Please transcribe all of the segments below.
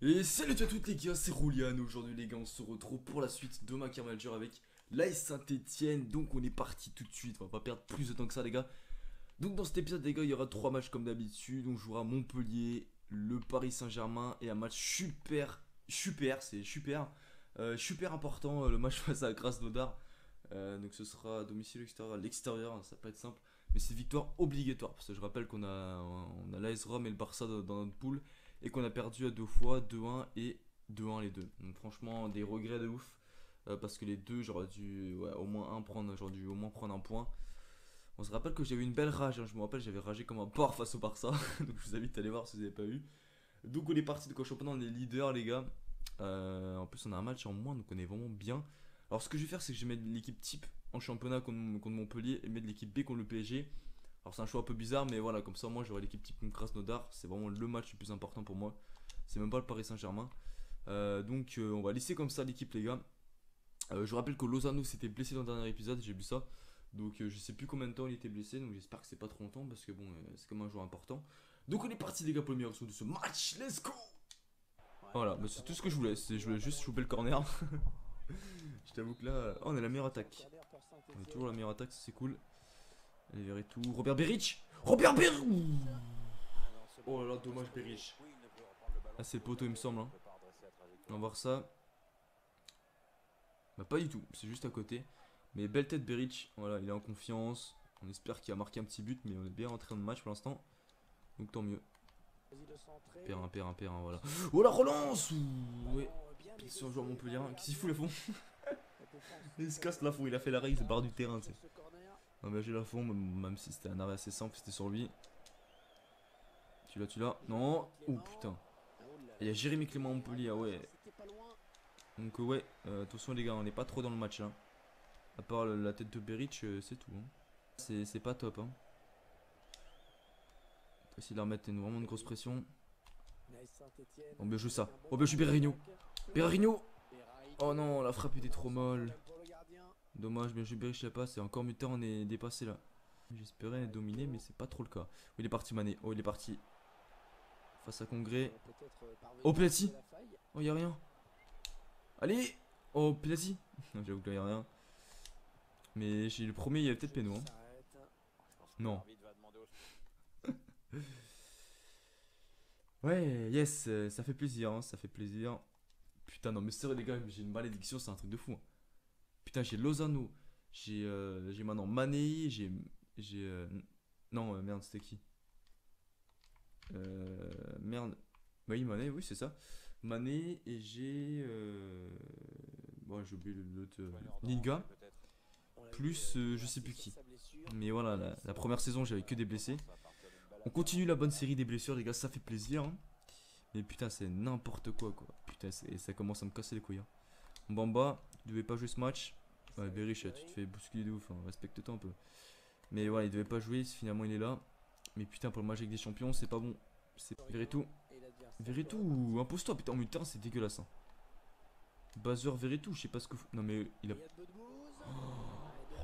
Et salut à toutes les gars, c'est Roulian. Aujourd'hui les gars, on se retrouve pour la suite de ma Car Manager avec l'AS Saint-Etienne. Donc on est parti tout de suite, on va pas perdre plus de temps que ça les gars. Donc dans cet épisode les gars, il y aura 3 matchs comme d'habitude. On jouera Montpellier, le Paris Saint-Germain et un match super important, le match face à Krasnodar. Donc ce sera à domicile ou extérieur, à l'extérieur, ça peut être simple. Mais c'est victoire obligatoire, parce que je rappelle qu'on a l'AS Rome et le Barça dans notre poule et qu'on a perdu à deux fois, 2-1 et 2-1 les deux. Donc franchement, des regrets de ouf. Parce que les deux, j'aurais dû au moins j'aurais dû au moins prendre un point. On se rappelle que j'avais une belle rage, hein. Je me rappelle, j'avais ragé comme un porc face au Barça. Donc je vous invite à aller voir si vous n'avez pas eu. Donc on est parti de quoi championnat, on est leader les gars. En plus on a un match en moins, donc on est vraiment bien. Alors ce que je vais faire, c'est que je vais mettre l'équipe type en championnat contre Montpellier et mettre l'équipe B contre le PSG. Alors c'est un choix un peu bizarre, mais voilà, comme ça moi j'aurai l'équipe type contre Krasnodar. C'est vraiment le match le plus important pour moi. C'est même pas le Paris Saint-Germain. Donc on va laisser comme ça l'équipe les gars. Je vous rappelle que Lozano s'était blessé dans le dernier épisode, j'ai vu ça. Donc je sais plus combien de temps il était blessé, donc j'espère que c'est pas trop longtemps parce que bon, c'est comme un joueur important. Donc on est parti les gars pour le meilleur de ce match, let's go. Voilà, bah, c'est tout ce que je voulais, je voulais juste choper le corner. Je t'avoue que là, oh, on a la meilleure attaque. On a toujours la meilleure attaque, c'est cool. Allez, Verretou, Robert Beric. Robert Beric. Oh là là, dommage Beric. Ah, c'est le poteau, il me semble. Hein. On va voir ça. Bah, pas du tout, c'est juste à côté. Mais belle tête Beric, voilà, il est en confiance. On espère qu'il a marqué un petit but, mais on est bien rentré dans le match pour l'instant. Donc tant mieux. P1, voilà. Oh la relance. Ouais. C'est un joueur Montpellier. Qu'est-ce qu'il fout le fond? Il se casse la fond, il a fait l'arrêt, il se barre du terrain, tu sais. Non mais j'ai la fond, même si c'était un arrêt assez simple, c'était sur lui. Tu l'as. Non. Oh putain. Il y a Jérémy Clément Montpellier, ah ouais. Donc ouais, attention les gars, on n'est pas trop dans le match là. À part la tête de Beric, c'est tout. Hein. C'est pas top. Hein. On va essayer de leur mettre vraiment une grosse pression. On bien joue ça. Oh bien joue Berarino. Berarino. Oh non, la frappe était trop molle. Dommage, bien joué Beric la passe. Et encore mieux on est dépassé là. J'espérais dominer, mais c'est pas trop le cas. Oh, il est parti Mané. Oh, il est parti. Face à Congrès. Oh, Pelati. Oh, y'a rien. Allez. Oh, Pelati. J'avoue que là, y'a rien. Mais j'ai le premier, il y a peut-être Péno. Hein. Non. Ouais, yes, ça fait plaisir, hein, ça fait plaisir. Putain, non, mais sérieux, les gars, j'ai une malédiction, c'est un truc de fou. Hein. Putain, j'ai Lozano, j'ai maintenant Mané, j'ai. Non, merde, c'était qui? Merde. Bah oui, Mané, oui, c'est ça. Mané, et j'ai. Bon, j'ai oublié l'autre. Ninga, plus je sais plus qui. Mais voilà, la première saison, j'avais que des blessés. On continue la bonne série des blessures, les gars, ça fait plaisir. Hein. Mais putain, c'est n'importe quoi. Putain, ça commence à me casser les couilles. Hein. Bamba, tu devais pas jouer ce match. Ouais, Berish, tu te fais bousculer de ouf. Hein. Respecte-toi un peu. Mais ouais, il devait pas jouer. Finalement, il est là. Mais putain, pour le match avec des champions, c'est pas bon. C'est Veretout. Veretout, impose-toi. Putain, en mutin, c'est dégueulasse. Hein. Buzzer Veretout, je sais pas ce que. Non, mais il a.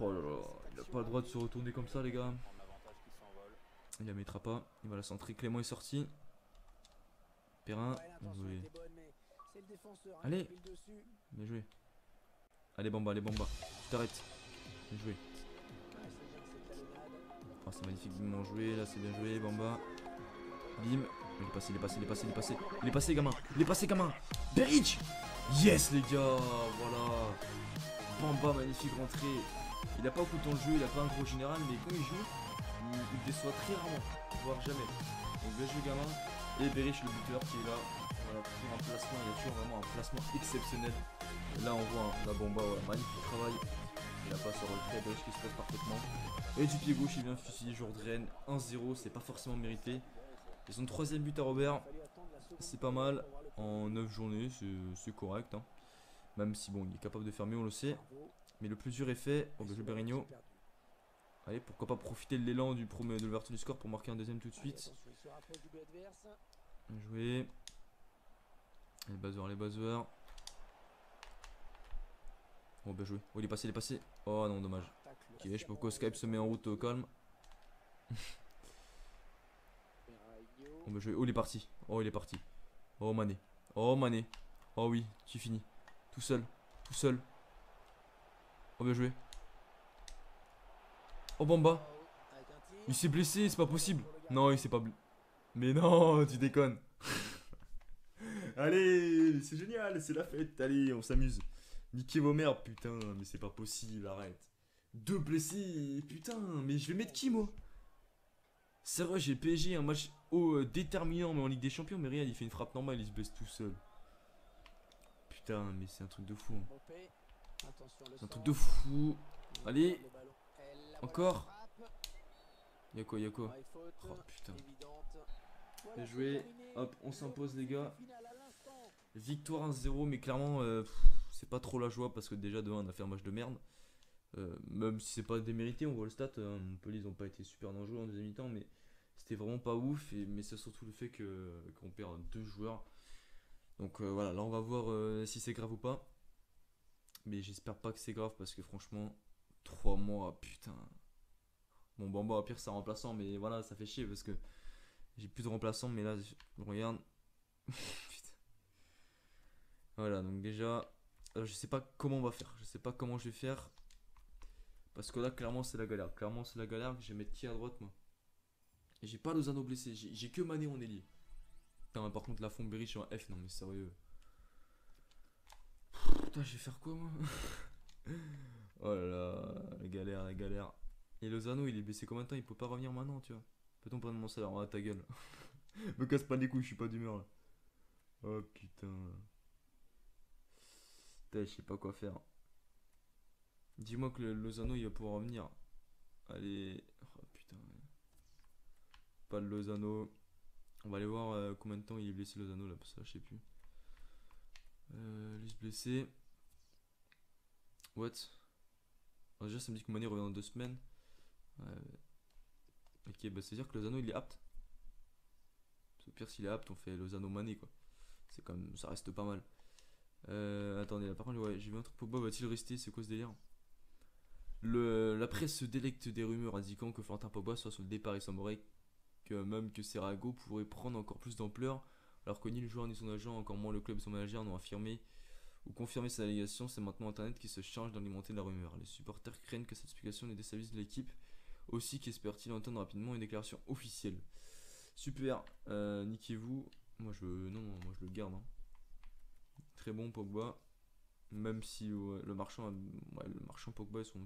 Oh là là, il a pas le droit de se retourner comme ça, les gars. Il la mettra pas. Il va la centrer. Clément est sorti. Perrin. Bien joué. Allez. Bien joué. Allez Bamba, tu t'arrêtes. Bien joué. Oh, c'est magnifiquement joué, là c'est bien joué, Bamba. Bim. Il est passé. Il est passé, gamin. Beric. Yes les gars, voilà. Bamba, magnifique rentrée. Il a pas beaucoup de temps de jeu, il a pas un gros général, mais quand il joue, il déçoit très rarement, voire jamais. Donc bien joué gamin. Et Beric le buteur qui est là. Voilà, pour un placement, il y a toujours vraiment un placement exceptionnel. Et là on voit la Bamba, voilà, magnifique travail. Il a pas sur retrait, Beric qui se passe parfaitement. Et du pied gauche il vient fusiller Jourdain 1-0, c'est pas forcément mérité. Et son troisième but à Robert, c'est pas mal. En 9 journées, c'est correct. Hein. Même si bon, il est capable de faire mieux, on le sait. Mais le plus dur est fait. Oh, ben, Berigno. Allez, pourquoi pas profiter de l'élan de l'ouverture du score pour marquer un deuxième tout de suite. Bien joué. Les buzzers. Oh, bien joué. Oh, il est passé. Oh non, dommage. Ok, je sais pas pourquoi Skype se met en route au calme. Oh, bien joué. Oh, il est parti. Oh, Mané. Oh Mané. Oh oui, tu finis. Tout seul. Tout seul. Oh bien joué. Oh Bamba. Il s'est blessé, c'est pas possible. Non, il s'est pas blessé. Mais non, tu déconnes. Allez, c'est génial, c'est la fête. Allez, on s'amuse. Niquez vos mères, putain, mais c'est pas possible, arrête. Deux blessés, putain, mais je vais mettre qui moi? C'est vrai, j'ai le PSG, un match déterminant, mais en Ligue des Champions, mais rien, il fait une frappe normale, il se blesse tout seul. Putain, mais c'est un truc de fou. C'est un truc de fou. Allez, encore. Y'a quoi, y'a quoi? Oh putain. Bien joué. Hop, on s'impose, les gars. Victoire 1-0, mais clairement, c'est pas trop la joie parce que déjà, de 1, on a fait un match de merde. Même si c'est pas démérité, on voit le stat. Montpellier, ils ont pas été super dangereux en deuxième mi-temps, mais c'était vraiment pas ouf. Mais c'est surtout le fait qu'on perd deux joueurs. Donc voilà, là on va voir si c'est grave ou pas. Mais j'espère pas que c'est grave parce que franchement, 3 mois, putain. Bon, Bamba, au pire, c'est un remplaçant, mais voilà, ça fait chier parce que j'ai plus de remplaçant. Mais là, je regarde. Putain. Voilà, donc déjà, je sais pas comment on va faire. Je sais pas comment je vais faire. Parce que là, clairement, c'est la galère. Clairement, c'est la galère. Je vais mettre qui à droite, moi? Et j'ai pas Lozano blessé. J'ai que Mané en ailier. Putain, par contre, la Fombéry, je suis en F. Non, mais sérieux. Putain, je vais faire quoi, moi? Oh là là, la galère, la galère. Et Lozano, il est blessé combien de temps? Il peut pas revenir maintenant, tu vois. Peut-on prendre mon salaire? Ah, ta gueule. Me casse pas les couilles, je suis pas d'humeur là. Oh putain. Putain, je sais pas quoi faire. Dis-moi que le Lozano il va pouvoir revenir. Allez. Oh putain. Pas de Lozano. On va aller voir combien de temps il est blessé Lozano là, parce que ça, je sais plus. Lui se blessé. What? Alors, déjà, ça me dit que Mané revient dans 2 semaines. Ouais. Ok, bah c'est à dire que Lozano il est apte. Au pire, s'il est apte, on fait Lozano Mané quoi. C'est quand même, ça reste pas mal. Attendez, là, par contre, ouais, j'ai vu un truc. Pogba va-t-il rester? C'est quoi ce délire? La presse se délecte des rumeurs indiquant que Florentin Pogba soit sur le départ. Il semblerait que même que Serago pourrait prendre encore plus d'ampleur, alors que ni le joueur ni son agent, encore moins le club et son manager n'ont affirmé ou confirmé cette allégation. C'est maintenant Internet qui se charge d'alimenter la rumeur. Les supporters craignent que cette explication ne déstabilise l'équipe, aussi qu'espèrent-ils entendre rapidement une déclaration officielle. Super, niquez-vous. Moi je non, non, moi je le garde, hein. Très bon Pogba. Même si ouais, le marchand Pogba ils sont.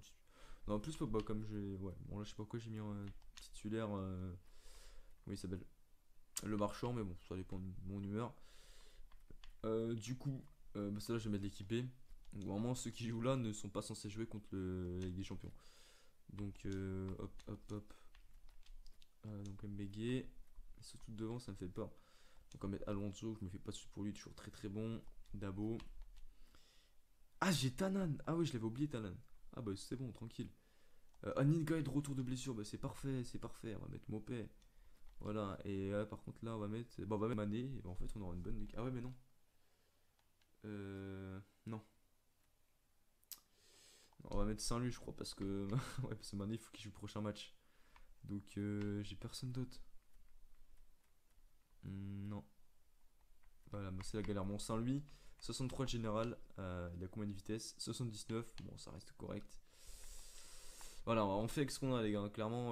Non, en plus Pogba comme j'ai. Ouais, bon là je sais pas pourquoi j'ai mis un titulaire. Oui, il s'appelle le marchand, mais bon, ça dépend de mon humeur. Du coup, bah, ça là je vais mettre l'équipé. Donc vraiment ceux qui jouent là ne sont pas censés jouer contre la Ligue des Champions. Donc hop hop hop. Donc MBG. Et surtout devant ça me fait peur. Donc on va mettre Alonso, je me fais pas dessus pour lui, toujours très très bon. Dabo. Ah, j'ai Tanan. Ah oui, je l'avais oublié Tanan. Ah bah c'est bon, tranquille. Aninga est de retour de blessure, bah c'est parfait, c'est parfait. On va mettre Mopé. Voilà, et par contre là on va mettre. Bon, on va mettre Mané, et bah, en fait on aura une bonne équipe. Ah ouais, mais non. Non. On va mettre Saint-Lui, je crois, parce que. Ouais, parce que Mané il faut qu'il joue le prochain match. Donc j'ai personne d'autre. Non. Voilà, bah, c'est la galère. Mon Saint-Louis, 63 de général, il a combien de vitesse? 79, bon ça reste correct. Voilà, on fait avec ce qu'on a les gars. Clairement,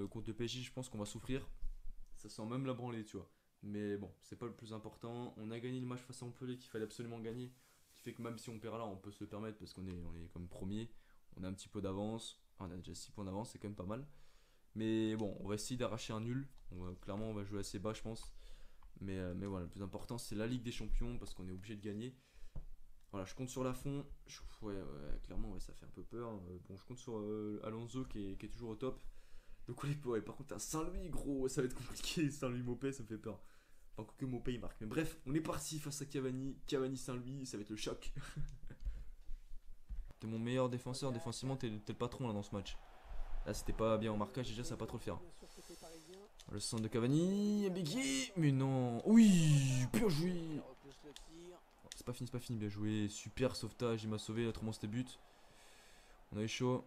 contre le PSG, je pense qu'on va souffrir. Ça sent même la branlée, tu vois. Mais bon, c'est pas le plus important. On a gagné le match face à Montpellier qu'il fallait absolument gagner. Ce qui fait que même si on perd là, on peut se le permettre parce qu'on est comme premier. On a un petit peu d'avance. Enfin, on a déjà 6 points d'avance, c'est quand même pas mal. Mais bon, on va essayer d'arracher un nul. Clairement, on va jouer assez bas, je pense. Mais voilà, le plus important, c'est la Ligue des Champions parce qu'on est obligé de gagner. Voilà, je compte sur la fond. Ouais, ouais, clairement, ouais, ça fait un peu peur. Bon, je compte sur Alonso qui est toujours au top. Donc, ouais, par contre, un Saint-Louis, gros, ça va être compliqué. Saint-Louis Mopé, ça me fait peur. Enfin, que Mopé il marque. Mais bref, on est parti face à Cavani. Cavani Saint-Louis, ça va être le choc. T'es mon meilleur défenseur. Défensivement, t'es le patron là dans ce match. Là, c'était pas bien en marquage. Déjà, ça va pas trop le faire. Le centre de Cavani. Biggie. Mais non. Oui, bien joué. C'est pas fini, bien joué. Super sauvetage, il m'a sauvé, autrement c'était but. On a eu chaud.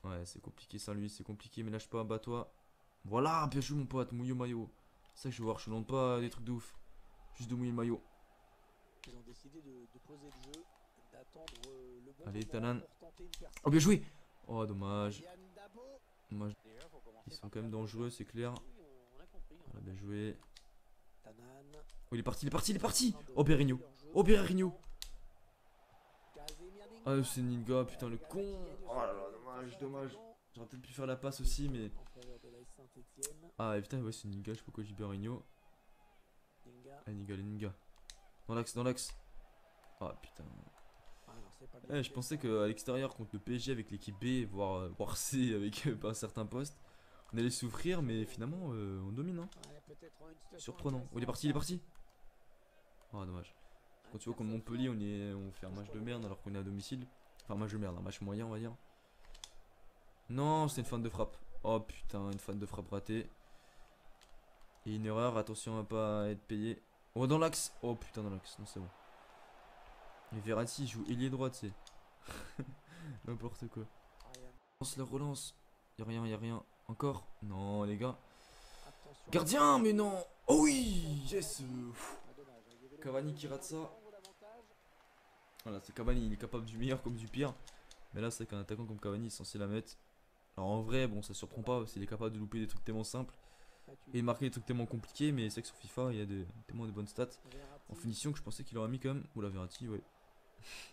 Ouais, c'est compliqué ça lui, c'est compliqué, mais lâche pas, bats-toi. Voilà, bien joué mon pote, mouillé maillot. C'est ça que je veux voir, je te demande pas des trucs de ouf. Juste de mouiller le maillot. Ils ont décidé de poser le jeu, d'attendre le bon Allez, moment Tanan. pour tenter une percée. Oh, bien joué. Oh, dommage. Yann Dabo. Dommage. Déjà, faut commencer Ils sont par quand même faire dangereux, c'est clair. Oui, on a compris. Voilà, bien joué. Tanan. Oh, il est parti, il est parti, il est parti. En train de Oh, Berigno. leur jeu. Oh, Berigno. Kazemir Dinga. Ah, c'est Ninga, putain, le con. Qui gagne Oh là son là, duel dommage, face à dommage. l'attaquant J'aurais peut-être pu faire la passe aussi, mais. en faveur de l'AS Saint-Etienne. Ah, et putain, ouais, c'est Ninga, je sais pas pourquoi j'ai Berigno. Dinga. Ah, Ninga, les Ninga. Dans l'axe, dans l'axe. Ah, putain. Ah non, c'est pas bien Je pensais qu'à l'extérieur, contre le PSG avec l'équipe B, voire C avec un certain poste, on allait souffrir, mais finalement, on domine. Hein. Ouais, peut-être une situation Surprenant. Oh, il est parti, il est parti. Ah, dommage. Quand tu vois contre Montpellier, on fait un match de merde alors qu'on est à domicile. Enfin, un match de merde, un match moyen, on va dire. Non, c'est une fan de frappe. Oh putain, une fan de frappe ratée. Et une erreur, attention à pas être payé. Oh, dans l'axe. Oh putain, dans l'axe. Non, c'est bon. Et Verratti joue ailier droit, tu sais. N'importe quoi. Relance la relance. Y'a rien, y'a rien. Encore? Non, les gars. Attention. Gardien, mais non. Oh oui, yes. Cavani qui rate ça. Voilà, c'est Cavani, il est capable du meilleur comme du pire. Mais là, c'est qu'un attaquant comme Cavani est censé la mettre. Alors en vrai, bon, ça surprend pas parce qu'il est capable de louper des trucs tellement simples et de marquer des trucs tellement compliqués. Mais c'est que sur FIFA, il y a tellement de bonnes stats en finition que je pensais qu'il aurait mis quand même. Oula, Verratti, ouais.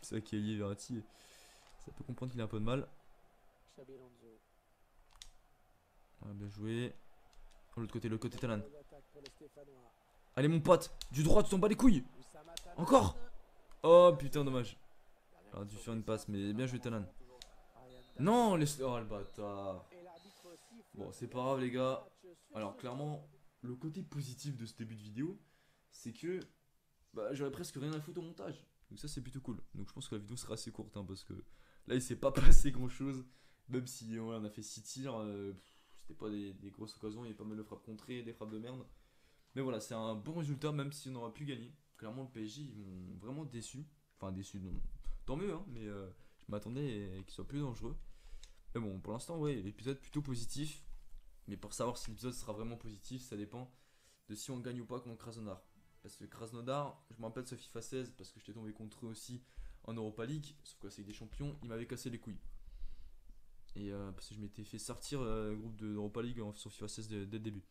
C'est vrai qu'il est lié Verratti. Ça peut comprendre qu'il a un peu de mal. Ah, bien joué. De l'autre côté, le côté Talan. Allez, mon pote, du droit, tu t'en bats les couilles. Encore. Oh putain, dommage. J'aurais dû faire une passe, mais bien joué, Talan. Non, laisse. Oh le bâtard. Bon, c'est pas grave, les gars. Alors, clairement, le côté positif de ce début de vidéo, c'est que bah, j'aurais presque rien à foutre au montage. Donc, ça, c'est plutôt cool. Donc, je pense que la vidéo sera assez courte, hein, parce que là, il s'est pas passé grand chose. Même si ouais, on a fait 6 tirs, c'était pas des grosses occasions. Il y a pas mal de frappes contrées, des frappes de merde. Mais voilà, c'est un bon résultat, même si on aurait pu gagner. Clairement, le PSG, ils m'ont vraiment déçu. Enfin, déçu, non. Tant mieux, hein, mais je m'attendais qu'ils soient plus dangereux. Mais bon, pour l'instant, ouais, l'épisode plutôt positif. Mais pour savoir si l'épisode sera vraiment positif, ça dépend de si on gagne ou pas contre Krasnodar. Parce que Krasnodar, je me rappelle ce FIFA 16 parce que j'étais tombé contre eux aussi en Europa League. Sauf que c'est des champions, ils m'avaient cassé les couilles. Et parce que je m'étais fait sortir le groupe de Europa League sur FIFA 16 dès le début.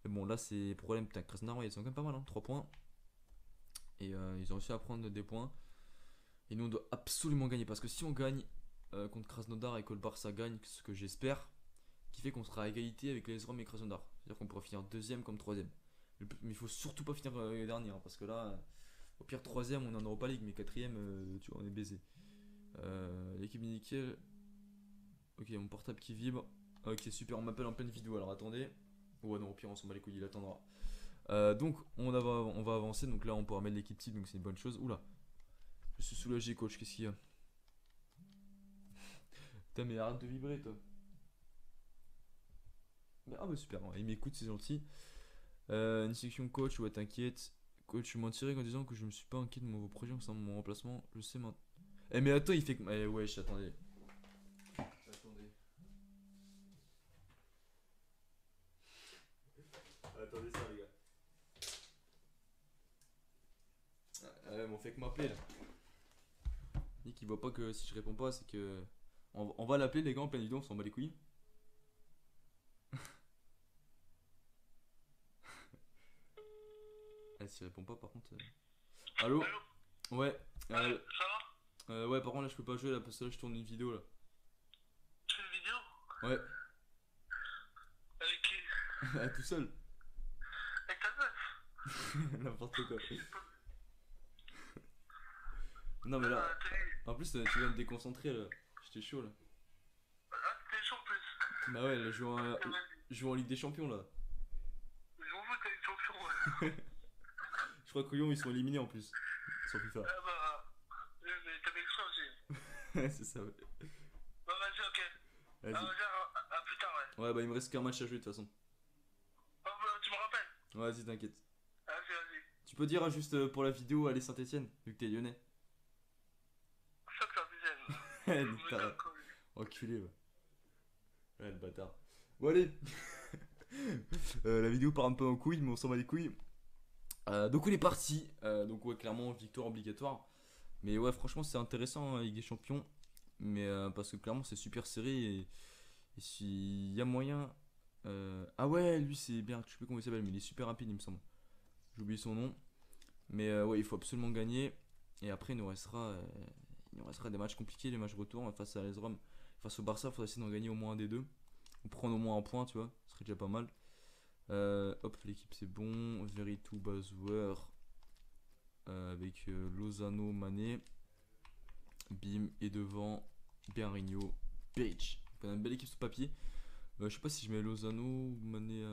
Mais bon, là, c'est problème. Putain, Krasnodar, ouais, ils sont quand même pas mal, hein, 3 points. Et ils ont réussi à prendre des points. Et nous, on doit absolument gagner. Parce que si on gagne contre Krasnodar et que le Barça gagne, ce que j'espère, qui fait qu'on sera à égalité avec les Rom et Krasnodar. C'est-à-dire qu'on pourra finir deuxième comme troisième. Mais il faut surtout pas finir dernier, hein, parce que là, au pire troisième, on est en Europa League, mais quatrième, tu vois, on est baisé. L'équipe nickel. Ok, mon portable qui vibre. Ok, super, on m'appelle en pleine vidéo, alors attendez. Ouais, non, au pire, on s'en bat les couilles, il attendra. Donc, on va avancer, donc là, on pourra mettre l'équipe type, donc c'est une bonne chose. Oula, je suis soulagé, coach, qu'est-ce qu'il y a? Putain, mais arrête de vibrer, toi. Ah bah super, il m'écoute, c'est gentil. Une section coach, ouais t'inquiète. Coach, je mentirais en disant que je me suis pas inquiet de mon projet concernant mon remplacement. Je sais maintenant. Eh mais attends, il fait que... Eh wesh, attendez. Attendez. Attendez ça les gars. Ah ouais, mais on fait que m'appeler là. Nick il voit pas que si je réponds pas, c'est que... On va l'appeler les gars en pleine vidéo, on s'en bat les couilles. S'il répond pas par contre. Allô? Ouais. Ça va? Ouais, par contre là je peux pas jouer là parce que là je tourne une vidéo là. Tu fais une vidéo? Ouais. Avec qui? Ah, tout seul. Avec ta meuf? N'importe quoi. Non mais là. En plus tu viens de déconcentrer là. J'étais chaud là. Ah, t'es chaud en plus. Bah ouais, là je joue en Ligue des Champions là. Je m'en fous, t'es une champion. Ouais. Je crois que Lyon ils sont éliminés en plus. Sur FIFA. Ah bah. Mais t'as fait exprès aussi. Ouais, c'est ça, ouais. Bah vas-y, ok. Vas-y. Vas-y, à plus tard, ouais. Ouais, bah il me reste qu'un match à jouer de toute façon. Ah bah, tu me rappelles? Ouais, vas-y, t'inquiète. Vas-y. Tu peux dire juste pour la vidéo, allez Saint-Etienne, vu que t'es lyonnais. Fuck ça, deuxième. Ouais, nique ta race. Enculé, ouais. Ouais, le bâtard. Bon, allez. La vidéo part un peu en couille, mais on s'en bat les couilles. Donc on est parti. Donc ouais, clairement victoire obligatoire. Mais ouais, franchement c'est intéressant Ligue des Champions. Mais parce que clairement c'est super serré et s'il y a moyen. Ah ouais, lui c'est bien, je sais plus comment il s'appelle, mais il est super rapide il me semble. J'ai oublié son nom. Mais ouais, il faut absolument gagner. Et après il nous restera des matchs compliqués, les matchs retour face à l'AS Rome, face au Barça. Il faudra essayer d'en gagner au moins un des deux. Ou prendre au moins un point, tu vois, ce serait déjà pas mal. Hop, l'équipe c'est bon. Veretout, bas joueur. Avec Lozano, Mané. Bim. Et devant, Berrinho, Peric. On a une belle équipe sur papier. Je sais pas si je mets Lozano ou Mané.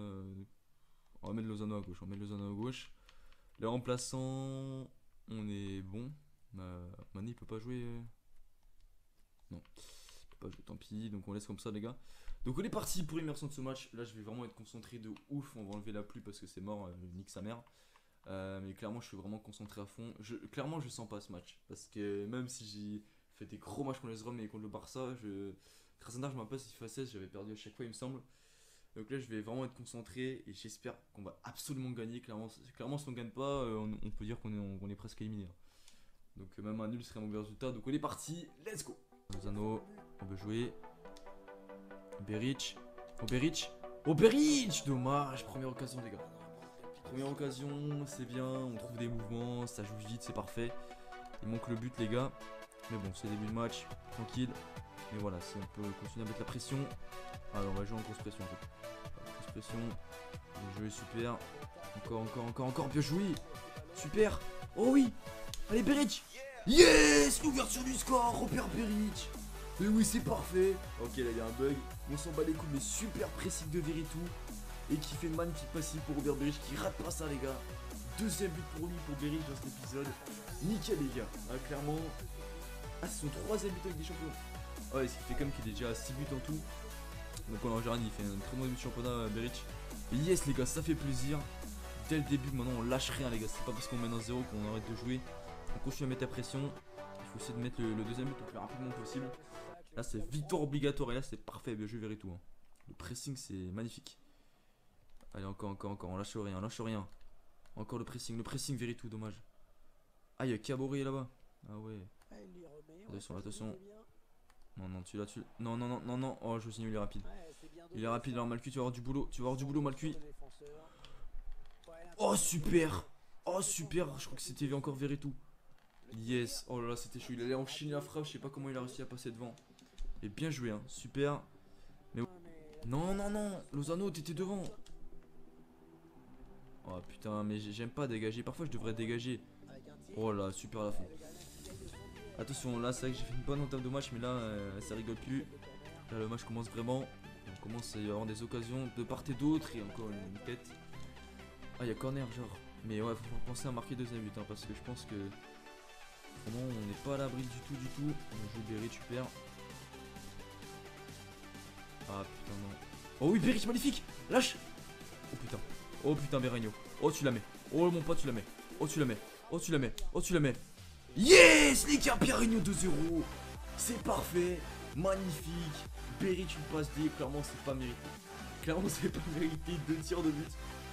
On va mettre Lozano à gauche. On va mettre Lozano à gauche. Les remplaçants, on est bon. Mané il peut pas jouer. Non, il peut pas jouer, tant pis. Donc on laisse comme ça, les gars. Donc on est parti pour l'immersion de ce match. Là je vais vraiment être concentré de ouf. On va enlever la pluie parce que c'est mort, nique sa mère. Mais clairement je suis vraiment concentré à fond. Clairement je sens pas ce match. Parce que même si j'ai fait des gros matchs contre les Rome et contre le Barça, Krasnodar je me rappelle si FIFA 16 j'avais perdu à chaque fois il me semble. Donc là je vais vraiment être concentré et j'espère qu'on va absolument gagner. Clairement si on gagne pas on peut dire qu'on est presque éliminé. Donc même un nul serait un mauvais résultat. Donc on est parti, let's go. Lozano, on veut jouer. Beric. Oh Beric. Dommage, première occasion les gars. Première occasion, c'est bien, on trouve des mouvements, ça joue vite, c'est parfait. Il manque le but les gars. Mais bon, c'est le début de match, tranquille. Mais voilà, si on peut continuer à mettre la pression. Alors on va jouer en grosse pression en fait. Grosse pression. Le jeu est super. Encore, bien joué. Super. Oh oui. Allez Beric. Yes, l'ouverture du score, Robert Beric. Et oui, c'est parfait. Ok, là il y a un bug. On s'en bat les couilles, mais super pressing de Veretout. Et qui fait une magnifique passive pour Robert Beric qui rate pas ça, les gars. Deuxième but pour lui, pour Beric dans cet épisode. Nickel, les gars. Clairement. Ah, c'est son troisième but avec des champions. Ouais, ce qui fait comme qu'il est déjà à 6 buts en tout. Donc en général, il fait un très bon début de championnat, Beric. Et yes, les gars, ça fait plaisir. Dès le début, maintenant, on lâche rien, les gars. C'est pas parce qu'on mène un 0 qu'on arrête de jouer. On continue à mettre la pression. Il faut essayer de mettre le deuxième but le plus rapidement possible. Là, c'est victoire obligatoire. Et là, c'est parfait. Bien joué, Veretout. Le pressing, c'est magnifique. Allez, encore. On lâche rien. Encore le pressing Veretout, dommage. Ah, il y a Caboret là-bas. Ah ouais. Attention. Non, tu l'as. Non. Oh, je signe, il est rapide. Alors, Malcuit, tu vas avoir du boulot. Malcuit. Oh, super. Je crois que c'était encore Veretout. Yes. Oh là là, c'était chaud. Il allait enchaîner la frappe. Je sais pas comment il a réussi à passer devant. Et bien joué, hein. Super. Mais non. Lozano, t'étais devant. Oh putain, mais j'aime pas dégager. Parfois, je devrais dégager. Oh là, super à la fin. Attention, là, c'est vrai que j'ai fait une bonne entame de match. Mais là, ça rigole plus. Là, le match commence vraiment. On commence à y avoir des occasions de part et d'autre. Et encore une tête. Ah, il y a corner, genre. Mais ouais, faut penser à marquer deuxième but. Hein, parce que je pense que. Vraiment, on n'est pas à l'abri du tout. On joue Beric, super. Ah putain, non. Oh oui, Beric, magnifique. Lâche. Oh putain, Berrinho. Oh, tu la mets. Oh mon pote, tu la mets. Yes, les gars, Berrinho 2-0. C'est parfait. Magnifique. Beric, une passe D. Clairement, c'est pas mérité. 2 tirs de but.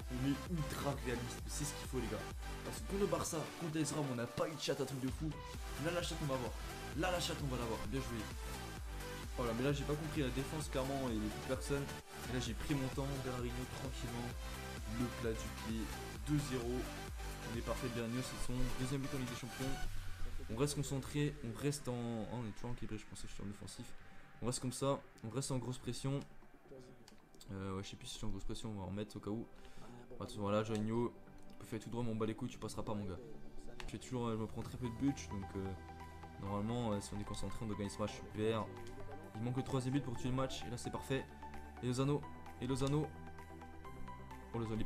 On est ultra réaliste. C'est ce qu'il faut, les gars. Parce que pour le Barça, contre l'AS Rome, on n'a pas eu de chat, un truc de fou. Là, la chatte, on va avoir. Bien joué. Oh là, mais là, j'ai pas compris la défense, clairement. Il n'y a plus personne. Et là, j'ai pris mon temps. Berrinho, tranquillement. Le plat du pied. 2-0. On est parfait. Berrinho, c'est son deuxième but en Ligue des Champions. On reste concentré. On reste en. Oh, on est toujours équilibré. Je pensais que j'étais en offensif. On reste comme ça. On reste en grosse pression. Ouais, je sais plus si je suis en grosse pression. On va en remettre au cas où. Attention, voilà, Joanio. Tu peux faire tout droit, mais on bat les couilles. Tu passeras pas, mon gars. Je me prends très peu de buts. Donc, normalement, si on est concentré, on doit gagner ce match. Super. Il manque le troisième but pour tuer le match. Et là, c'est parfait. Et Lozano. Oh, Lozano il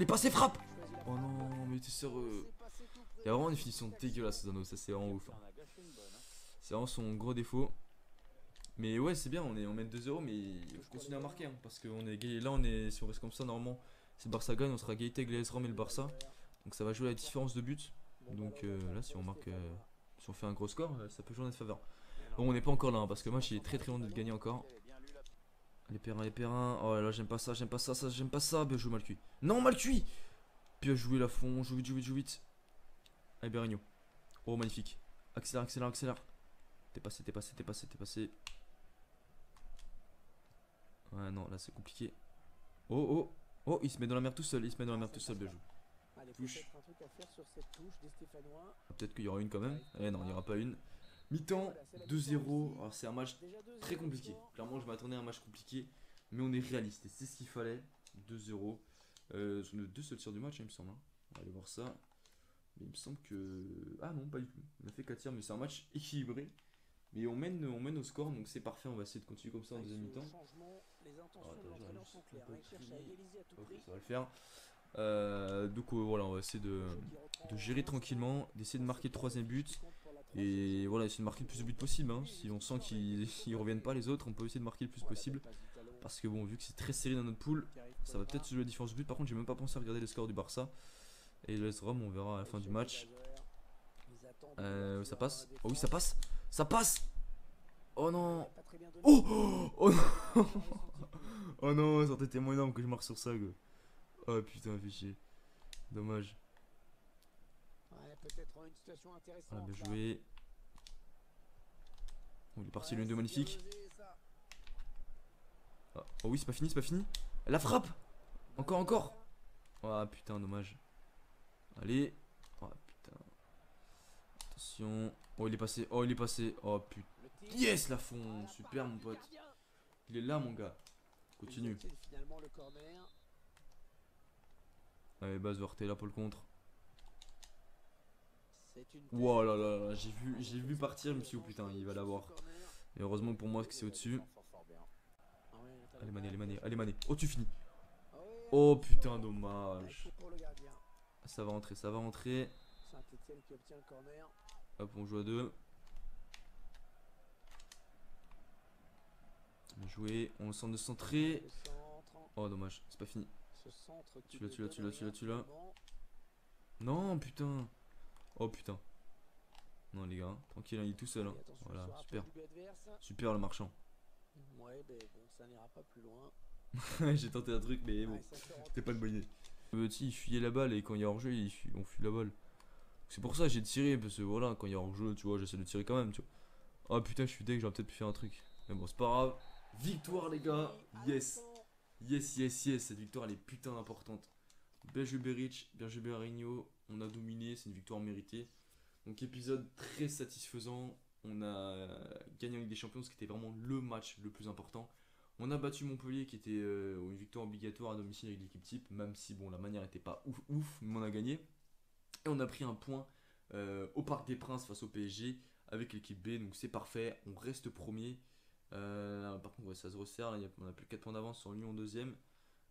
est passé. Frappe. Oh non, mais t'es sérieux. Il y a vraiment une finition dégueulasse, Lozano. Ça, c'est vraiment ouf. Hein. C'est vraiment son gros défaut. Mais ouais, c'est bien. On mène 2-0. Mais il faut continuer à marquer. Hein, parce que si on reste comme ça, normalement, si le Barça gagne, on sera égalité avec l'AS Rome et le Barça. Donc, ça va jouer la différence de but. Donc, là, si on marque. Si on fait un gros score, ça peut jouer en notre faveur. Bon, on n'est pas encore là. Hein, parce que le match il est très loin d'être gagné encore. Les Perrins. Oh là là, j'aime pas ça. Bien joué, Malcuit. Non, Malcuit. Bien joué la fond, joue vite, joue vite, joue vite. Allez Berigno. Oh magnifique. Accélère, accélère, accélère. T'es passé, t'es passé, t'es passé, t'es passé. Ouais non, là c'est compliqué. Oh oh. Oh, il se met dans la merde tout seul, il se met dans la merde tout seul, bien joué. Allez, Touche. peut-être un truc à faire sur cette touche des Stéphanois. Peut-être qu'il y aura une quand même. Eh non, il n'y aura pas une. Mi-temps, 2-0. Alors c'est un match Déjà 2-0 très compliqué. Clairement, je m'attendais à un match compliqué. Mais on est réaliste et c'est ce qu'il fallait. 2-0. Ce sont les deux seuls tirs du match, hein, il me semble. Hein. On va aller voir ça. Mais il me semble que. Ah non, pas du tout. On a fait 4 tirs, mais c'est un match équilibré. Mais on mène au score, donc c'est parfait. On va essayer de continuer comme ça en deuxième mi-temps. Les intentions de Attends, l'entraîneur sont claires. Il cherche à égaliser à tout Ok, prix. ça va le faire. Donc voilà, on va essayer de gérer tranquillement, d'essayer de marquer le troisième but. Et voilà, essayer de marquer le plus de buts possible. Hein. Si on sent qu'ils reviennent pas les autres, on peut essayer de marquer le plus possible. Parce que bon, vu que c'est très serré dans notre poule, ça va peut-être se jouer la différence de but. Par contre, j'ai même pas pensé à regarder le score du Barça. Et le AS Rome, on verra à la fin du match. Ça passe. Oh oui, ça passe. Ça passe. Oh non. Oh, oh non. Oh non, ça aurait été tellement énorme que je marque sur ça. Quoi. Oh putain, fait chier. Dommage. Ah, bien joué. Oh, il est parti, l'une de magnifique. Ah, oh oui, c'est pas fini, c'est pas fini. La frappe. Encore, encore. Ah putain, dommage. Allez. Oh putain. Attention. Oh, il est passé. Oh, il est passé. Oh putain. Yes, la fond. Super, mon pote. Il est là, mon gars. Continue. Allez, Bazor, t'es là pour le contre. Wow là là là, j'ai vu partir, je me suis dit, oh putain, il va l'avoir. Et heureusement pour moi que c'est au-dessus. Allez Mané, allez Mané, allez Mané. Oh, tu finis. Oh putain, dommage. Ça va rentrer, ça va rentrer. Hop, on joue à deux. Bien joué, on le sent de centrer. Oh dommage, c'est pas fini. Tu l'as. Non, putain. Oh putain. Non les gars, tranquille, hein, il est tout seul. Hein. Voilà, super. Super le marchand. Ouais, ben bon, ça n'ira pas plus loin. J'ai tenté un truc, mais bon, c'était pas une bonne idée. Le petit, il fuyait la balle et quand il y a hors-jeu, on fuit la balle. C'est pour ça que j'ai tiré, parce que voilà, quand il y a hors-jeu, tu vois, j'essaie de tirer quand même, tu vois. Oh putain, je suis deg, j'aurais peut-être pu faire un truc. Mais bon, c'est pas grave. Victoire les gars, yes. Yes, yes, yes, cette victoire elle est putain importante. Bien joué Beric, bien joué Berigno, on a dominé, c'est une victoire méritée. Donc épisode très satisfaisant, on a gagné en Ligue des Champions, ce qui était vraiment le match le plus important. On a battu Montpellier qui était une victoire obligatoire à domicile avec l'équipe type, même si bon la manière n'était pas ouf ouf, mais on a gagné. Et on a pris un point au Parc des Princes face au PSG avec l'équipe B, donc c'est parfait, on reste premier. Par contre ouais, ça se resserre, on a plus 4 points d'avance sur Lyon en deuxième.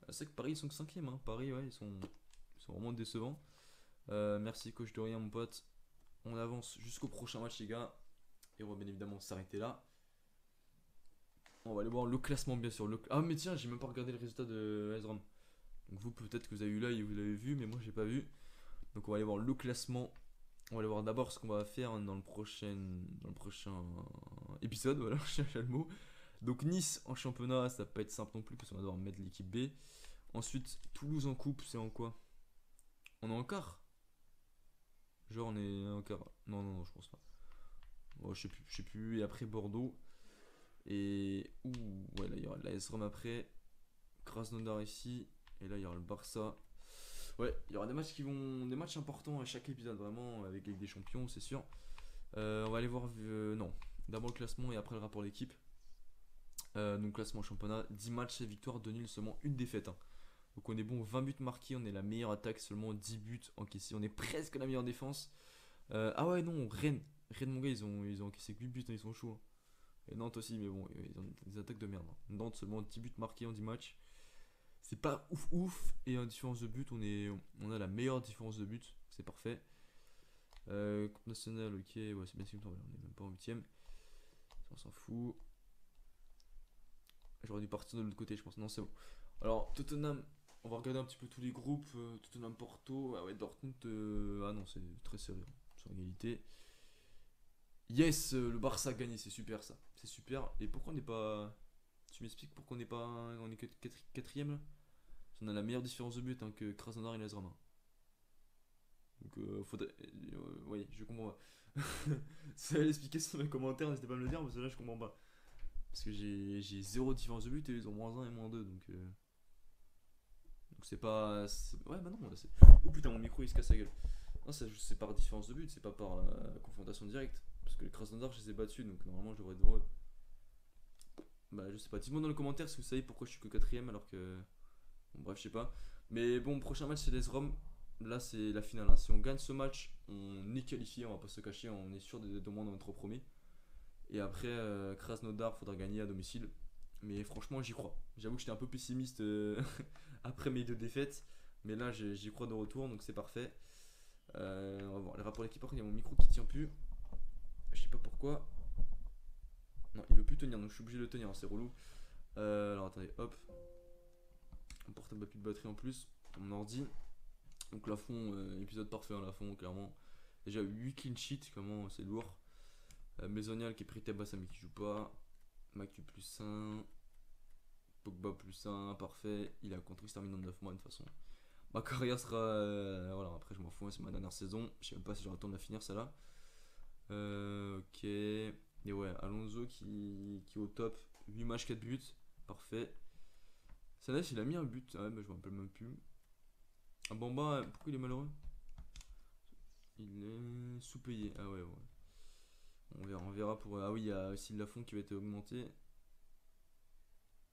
C'est vrai que Paris ils sont que 5ème, hein. Paris ouais, ils sont vraiment décevants. Merci coach Dorian mon pote. On avance jusqu'au prochain match les gars. Et on va bien évidemment s'arrêter là. On va aller voir le classement bien sûr. Ah mais tiens, j'ai même pas regardé le résultat de AS Rome. Donc vous peut-être que vous avez eu l'œil et vous l'avez vu, mais moi j'ai pas vu. Donc on va aller voir le classement. On va aller voir d'abord ce qu'on va faire dans le prochain épisode. Voilà, je cherche le mot. Donc Nice en championnat, ça va pas être simple non plus parce qu'on va devoir mettre l'équipe B. Ensuite Toulouse en coupe, c'est en quoi? On est en quart? Genre on est en quart? Non non non, je pense pas. Oh, je sais plus. Et après Bordeaux. Et ouh ouais là il y aura l'AS Rome après. Krasnodar ici. Et là il y aura le Barça. Ouais, il y aura des matchs importants à chaque épisode vraiment avec Ligue des Champions, c'est sûr. On va aller voir non, d'abord le classement et après le rapport d'équipe. Donc classement championnat, 10 matchs, 7 victoires, 2 nuls, seulement une défaite. Hein. Donc on est bon, 20 buts marqués, on est la meilleure attaque, seulement 10 buts encaissés, on est presque la meilleure défense. Ah ouais non, Rennes mon gars, ils ont encaissé que 8 buts, hein, ils sont chauds. Hein. Et Nantes aussi, mais bon, ils ont des attaques de merde. Hein. Nantes seulement 10 buts marqués en 10 matchs. C'est pas ouf et en différence de but on a la meilleure différence de but, c'est parfait. Coupe nationale, ok, ouais c'est bien, on est même pas en 8ème. On s'en fout. J'aurais dû partir de l'autre côté je pense, non c'est bon. Alors Tottenham, on va regarder un petit peu tous les groupes. Tottenham Porto, ah ouais Dortmund, ah non c'est très serré, hein, sur égalité. Yes, le Barça a gagné, c'est super ça, c'est super. Et pourquoi on n'est pas... Tu m'expliques pourquoi on est que 4ème là? On a la meilleure différence de but hein, que Krasnodar et l'AS Rome. Donc faudrait. Oui, je comprends pas. Si vous allez expliquer sur les commentaires, n'hésitez pas à me le dire parce que là je comprends pas. Parce que j'ai 0 différence de but et ils ont -1 et -2 donc c'est pas. Ouais, bah non, là, c'est. Oh putain, mon micro il se casse la gueule. Non, c'est par différence de but, c'est pas par confrontation directe. Parce que les Krasnodar, je les ai battus donc normalement je devrais être devant eux. Bah, je sais pas. Dites-moi dans les commentaires si vous savez pourquoi je suis que 4ème alors que. Bon, bref, je sais pas. Mais bon, prochain match c'est l'AS-Rome. Là, c'est la finale, hein. Si on gagne ce match, on est qualifié, on va pas se cacher, on est sûr d'être au moins dans notre premier. Et après, Krasnodar, faudra gagner à domicile. Mais franchement, j'y crois. J'avoue que j'étais un peu pessimiste après mes 2 défaites. Mais là, j'y crois de retour, donc c'est parfait. On va voir les rapports d'équipe. Par contre, il y a mon micro qui tient plus. Je sais pas pourquoi. Non, il veut plus tenir, donc je suis obligé de le tenir, hein, c'est relou. Alors attendez, hop. Mon portable a plus de batterie en plus. Mon ordi. Donc Lafond, épisode parfait, hein, Lafond, clairement. Déjà 8 clean sheets, comment c'est lourd. Maisonial qui est prêté à Bassa mais qui joue pas. Macu +1. Pogba +1, parfait. Il a contre, il se termine en 9 mois de toute façon. Ma carrière sera. Voilà, après je m'en fous, hein, c'est ma dernière saison. Je sais même pas si j'aurai le temps de la finir celle-là. Ok. Et ouais, Alonso qui est au top. 8 matchs, 4 buts. Parfait. Salah, il a mis un but. Ah ouais, bah, je me rappelle même plus. Ah, Bamba, pourquoi il est malheureux? Il est sous-payé. Ah ouais, ouais. On verra pour. Ah oui, il y a aussi Lafont qui va être augmenté.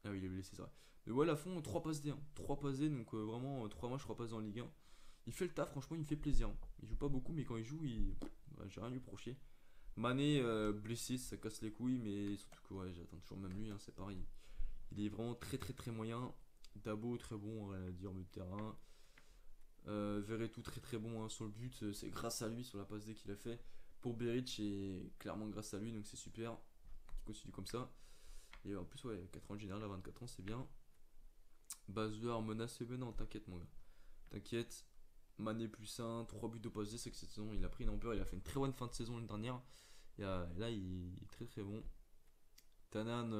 Ah oui, il est blessé, ça. Mais ouais, Lafont, 3 passes D. 3 passes D, donc vraiment 3 matchs, 3 passes en Ligue 1. Il fait le taf, franchement, il me fait plaisir. Il joue pas beaucoup, mais quand il joue, ouais, j'ai rien à lui reprocher. Mané, blessé, ça casse les couilles, mais surtout que ouais, j'attends toujours même lui, hein, c'est pareil. Il est vraiment très très très moyen. Dabo, très bon, rien à dire, milieu de terrain. Verretou, très très bon, hein, sur le but. C'est grâce à lui, sur la passe D qu'il a fait. Pour Beric, et clairement grâce à lui, donc c'est super. Il continue comme ça. Et en plus, ouais, 4 ans de général à 24 ans, c'est bien. Bazuar menacé, mais non, t'inquiète, mon gars. T'inquiète. Mané +1, 3 buts de passe D, c'est que cette saison, il a pris une ampleur. Il a fait une très bonne fin de saison l'année dernière. Et là, il est très très bon. Tanan,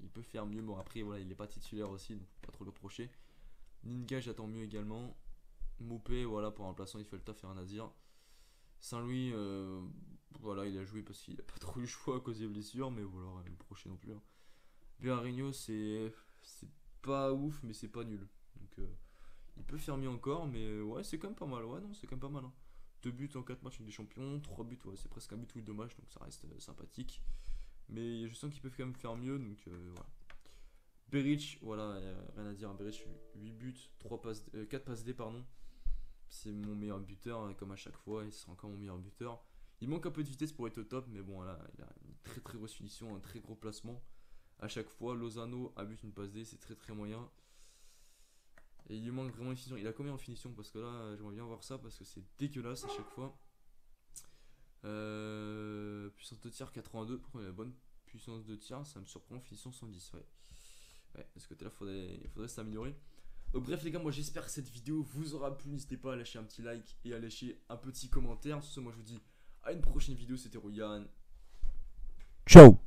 il peut faire mieux. Bon, après, voilà, il n'est pas titulaire aussi, donc pas trop le reprocher. Ninga, j'attends mieux également. Moupé, voilà, pour un remplaçant, il fait le taf, et rien à dire. Saint-Louis, voilà, il a joué parce qu'il n'a pas trop eu le choix à cause des blessures, mais voilà, rien à le reprocher non plus. Hein. Berarino, c'est pas ouf, mais c'est pas nul. Donc, il peut faire mieux encore, mais ouais, c'est quand même pas mal. Ouais, non, c'est quand même pas mal. Hein. 2 buts en 4 matchs des champions, 3 buts, ouais, c'est presque un but tous les 2 matchs, donc ça reste sympathique. Mais je sens qu'ils peuvent quand même faire mieux, donc voilà. Beric, voilà, rien à dire. Hein. Beric, 8 buts, 4 passes D, pardon. C'est mon meilleur buteur, hein, comme à chaque fois, et ce sera encore mon meilleur buteur. Il manque un peu de vitesse pour être au top, mais bon, là, il a une très très grosse finition, un très gros placement. À chaque fois, Lozano abute une passe D, c'est très très moyen. Et il lui manque vraiment une finition. Il a combien en finition? Parce que là, j'aimerais bien voir ça, parce que c'est dégueulasse à chaque fois. Puissance de tir 82, pourquoi il a la bonne puissance de tir? Ça me surprend, finition 110, ouais. Ouais, de ce côté-là, il faudrait s'améliorer. Donc bref les gars, moi j'espère que cette vidéo vous aura plu. N'hésitez pas à lâcher un petit like et à lâcher un petit commentaire. Sur ce, moi je vous dis à une prochaine vidéo. C'était Royan. Ciao.